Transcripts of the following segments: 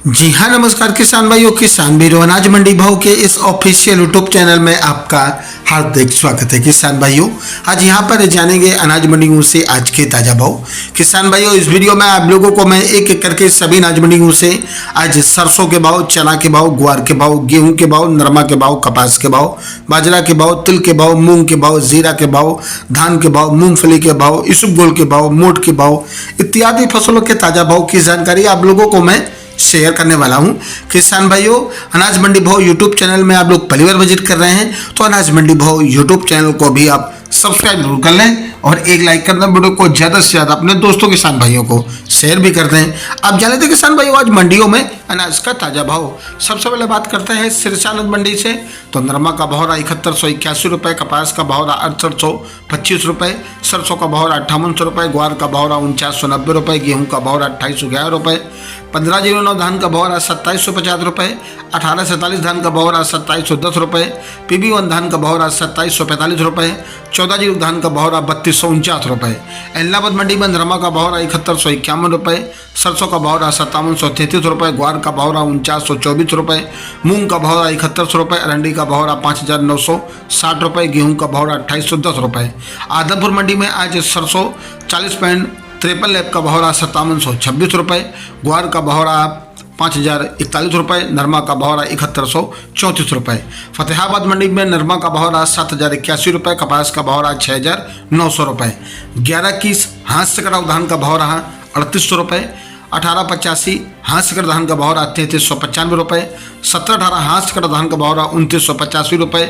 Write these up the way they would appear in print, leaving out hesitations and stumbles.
जी हाँ, नमस्कार किसान भाइयों, किसान वीरों, अनाज मंडी भाव के इस ऑफिशियल यूट्यूब चैनल में आपका हार्दिक स्वागत है। किसान भाइयों, आज यहाँ पर जानेंगे अनाज मंडियों से आज के ताज़ा भाव। किसान भाइयों, इस वीडियो में आप लोगों को मैं एक एक करके सभी अनाज मंडियों से आज सरसों के भाव, चना के भाव, ग्वार के भाव, गेहूं के भाव, नरमा के भाव, कपास के भाव, बाजरा के भाव, तिल के भाव, मूंग के भाव, जीरा के भाव, धान के भाव, मूंगफली के भाव, इसबगोल के भाव, मोट के भाव इत्यादि फसलों के ताज़ा भाव की जानकारी आप लोगों को मैं शेयर करने वाला हूं। किसान भाइयों, अनाज मंडी भाव यूट्यूब चैनल में आप लोग पहली बार विजिट कर रहे हैं तो अनाज मंडी भाव यूट्यूब चैनल को भी आप सब्सक्राइब जरूर कर लें और एक लाइक कर दें। वीडियो को ज़्यादा से ज़्यादा अपने दोस्तों किसान भाइयों को शेयर भी कर दें। अब जान लेते किसान भाइयों आज मंडियों में अनाज का ताज़ा भाव। सबसे पहले बात करते हैं सिरसा अनाज मंडी से। तो नरमा का भाव रहा 7181 रुपये, कपास का भाव रहा 6825 रुपये, सरसों का भाव रहा 5800 रुपये, ग्वार का भाव रहा 4990 रुपये, गेहूँ का भाव रहा 2811 रुपये, 1509 धान का भाव रहा 2750 रुपये, 1847 धान का भाव रहा 2710 रुपये, PB1 धान का भाव रहा 2745 रुपये, 14 धान का भाव रहा 3249 रुपये। इलाहाबाद मंडी में नरमा का भाव रहा 7151 रुपये, सरसों का भाव रहा 5733 रुपये, ग्वार का भाव रहा 4924 रुपये, मूंग का भाव रहा 7100 रुपये, अरंडी का भाव रहा 5960 रुपये, गेहूँ का भाव रहा 2810 रुपये। आदमपुर मंडी में आज सरसों 40.53 लैब का भाव रहा 5726 रुपये, ग्वार का भाव रहा 5041 रुपये, नरमा का भाव रहा 7134 रुपये। फतेहाबाद मंडी में नरमा का भाव रहा 7081 रुपये, कपास का भाव रहा 6900 रुपये, 11 किस हाथ से कटा धान का भाव रहा 3800 रुपये, 1885 हाथ से कटा धान का भाव रहा 3395 रुपये, 1718 हाथ से कटा धान का भाव रहा 2985 रुपये,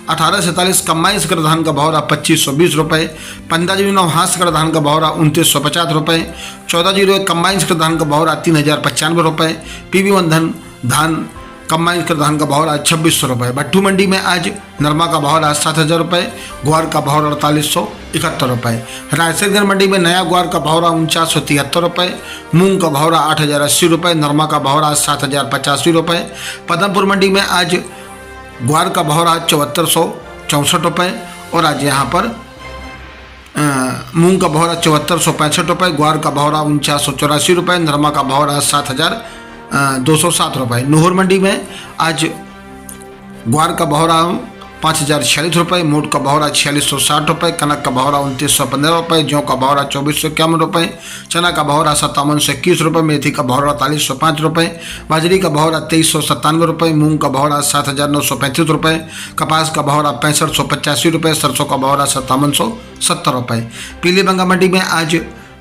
1847 कम्बाइन से कटा धान का भाव रहा 2520 रुपये, 1509 हाथ से कटा धान का भाव रहा 2950 रुपये, 1401 कम्बाइन से कटा धान का भाव रहा 3095 रुपये, PB1 धान कम्बाइन कर धान का भाव रहा 2600 रुपये। भट्टू मंडी में आज नरमा का भाव रहा 7000 रुपये, ग्वार का भाव रहा 4871 रुपये। रायसेनगंज मंडी में नया ग्वार का भाव रहा 4973 रुपये, मूंग का भाव रहा 8080 रुपये, नरमा का भाव रहा 7085 रुपये। पदमपुर मंडी में आज ग्वार का भाव रहा 7464 रुपये और आज यहाँ पर मूंग का भाव रहा 7465 रुपये, ग्वार का भाव रहा 4984 रुपये, नरमा का भाव रहा 7207 रुपये। नूहर मंडी में आज ग्वार का भाव रहा 5046 रुपये, मोट का भाव रहा 4660 रुपये, कनक का भाव रहा 2915 रुपये, जौ का भाव रहा 2451 रुपये, चना का भाव रहा 5721 रुपये, मेथी का भाव रहा 4305 रुपये, बाजरी का भाव रहा 2397 रुपये, मूंग का भाव रहा 7935 रुपये, कपास का भाव रहा 6585 रुपये, सरसों का भाव रहा 5770 रुपये। पीली बंगा मंडी में आज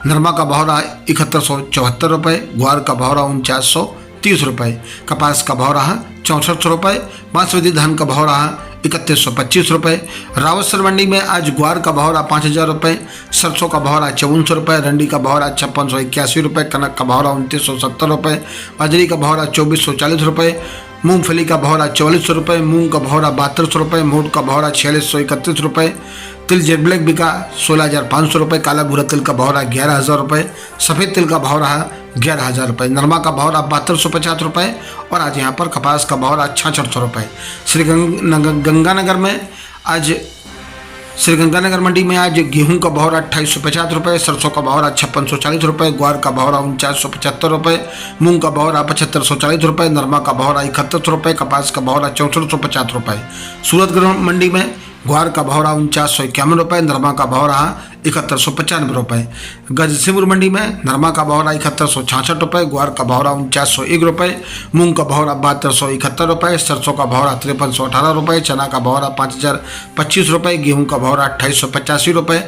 नरमा का भाव रहा 7174 रुपये, ग्वार का भाव रहा 4930 रुपये, कपास का भाव रहा 6400 रुपये, बासमती धान का भाव रहा 3125 रुपये। रावतसर मंडी में आज ग्वार का भाव रहा 5000 रुपये, सरसों का भाव रहा 5400 रुपये, रंडी का भाव रहा 5681 रुपये, कनक का भाव रहा 2970 रुपये, बाजरी का भाव रहा 2440 रुपये, मूंगफली का भाव रहा 4400 रुपये, मूंग का भाव रहा 7200 रुपये, मोट का भाव रहा 4631 रुपये, तिल जेड ब्लैक बिका 16500 रुपये, काला भूरा तिल का भाव रहा 11000 रुपये, सफ़ेद तिल का भाव रहा 11000 रुपये, नरमा का भाव रहा 7250 रुपये और आज यहाँ पर कपास का भाव रहा 6600 रुपये। गंगानगर में आज श्रीगंगानगर मंडी में आज गेहूं का भाव रहा 2850 रुपये, सरसों का भाव रहा 5640 रुपये, ग्वार का भाव रहा 4975 रुपये, मूंग का भाव रहा 7540 रुपये, नरमा का भाव रहा 7100 रुपये, कपास का भाव रहा 6450 रुपये। सूरतगढ़ मंडी में ग्वार का भाव रहा 4951 रुपये, नरमा का भाव रहा 7195 रुपये। गजसिमपुर मंडी में नरमा का भाव रहा 7166 रुपये, ग्वार का भाव रहा 4901 रुपये, मूंग का भाव रहा 7271 रुपये, सरसों का भाव रहा 5318 रुपये, चना का भाव रहा 5025 रुपये, गेहूं का भाव रहा 2885 रुपये।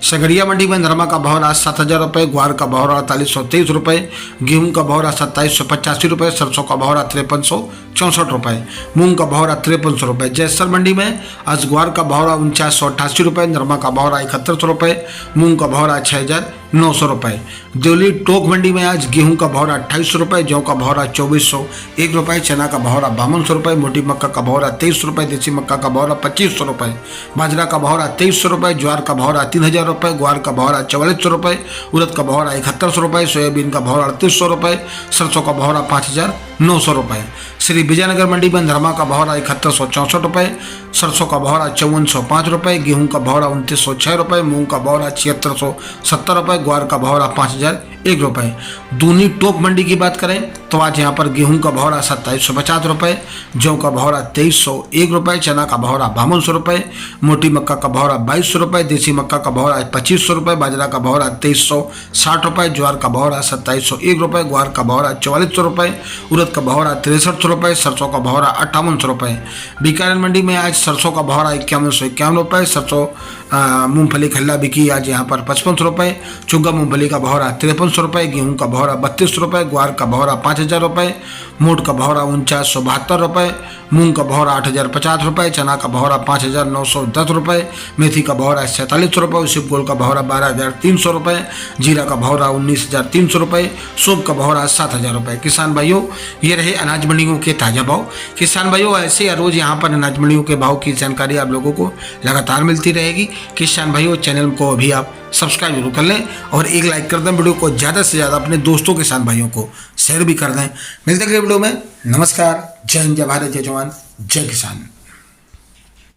सगरिया मंडी में नरमा का भाव रहा 7000 रुपये, ग्वार का भाव रहा 4823 रुपये, गेहूं का भाव रहा 2785 रुपये, सरसों का भाव रहा 5364 रुपये, मूंग का भाव रहा 5300 रुपये। जैसर मंडी में आज ग्वार का भाव रहा 4988 रुपये, नरमा का भाव रहा 7100 रुपये, मूंग का भाव रहा 6900 रुपये। दिल्ली टोक मंडी में आज गेहूं का भाव रहा 2800 रुपये, जौ का भाव रहा 2401 रुपये, चना का भाव रहा 5200 रुपये, मोटी मक्का का भाव रहा 2300 रुपये, देसी मक्का का भाव रहा 2500 रुपये, बाजरा का भाव रहा 2300 रुपये, ज्वार का भाव रहा 3000 रुपये, ग्वार का भाव रहा 4400 रुपये, उड़द का भाव रहा 7100 रुपये, सोयाबीन का भाव रहा 3800 रुपये, सरसों का भाव रहा 5900 रुपये। श्री विजयनगर मंडी में नरमा का भाव रहा 7164 रुपये, सरसों का भाव रहा 5405 रुपये, गेहूं का भाव रहा 2906 रुपये, मूंग का भाव रहा 7670 रुपये, ग्वार का भाव रहा 5001 रुपये। दूनी टोक मंडी की बात करें तो आज यहाँ पर गेहूं का भौरा 2750 रुपये, जौ का भौरा 2301 रुपये, चना का भौरा 5200 रुपये, मोटी मक्का का भौरा 2200 रुपये, देसी मक्का का भौरा 2500 रुपये, बाजरा का भौरा 2360 रुपये, ज्वार का भौरा 2701 रुपये, ग्वार का भौरा 4400 रुपये, उड़द का भौरा 6300 रुपये, सरसों का भौरा 5800 रुपये। बीकानेर मंडी में आज सरसों का भौरा 5151 रुपये, सरसों मूंगफली खल्ला बिकी आज यहाँ पर 5500 रुपये, चुंगा मूंगफली का भौरा 5300 रुपये, गेहूँ का भौरा 3200 रुपये, ग्वार का भौरा 5000 रुपये, मोट का भौरा 4972 रुपये, मूंग का भौरा 8050 रुपये, चना का भौरा 5910 रुपये, मेथी का भौरा 4700 रुपये, शिवगोल का भौरा 12300 रुपये, जीरा का भौरा 19300 रुपये, सूप का भौरा 7000 रुपये। किसान भाइयों, ये रहे अनाज मंडियों के ताज़ा भाव। किसान भाइयों, ऐसे रोज़ यहाँ पर अनाज मंडियों के भाव की जानकारी आप लोगों को लगातार मिलती रहेगी। किसान भाइयों, चैनल को अभी आप सब्सक्राइब जरूर कर लें और एक लाइक कर दें। वीडियो को ज़्यादा से ज़्यादा अपने दोस्तों किसान भाइयों को शेयर भी कर दें। मिलते हैं अगले वीडियो में। नमस्कार, जय हिंद, जय भारत, जय जवान, जय किसान।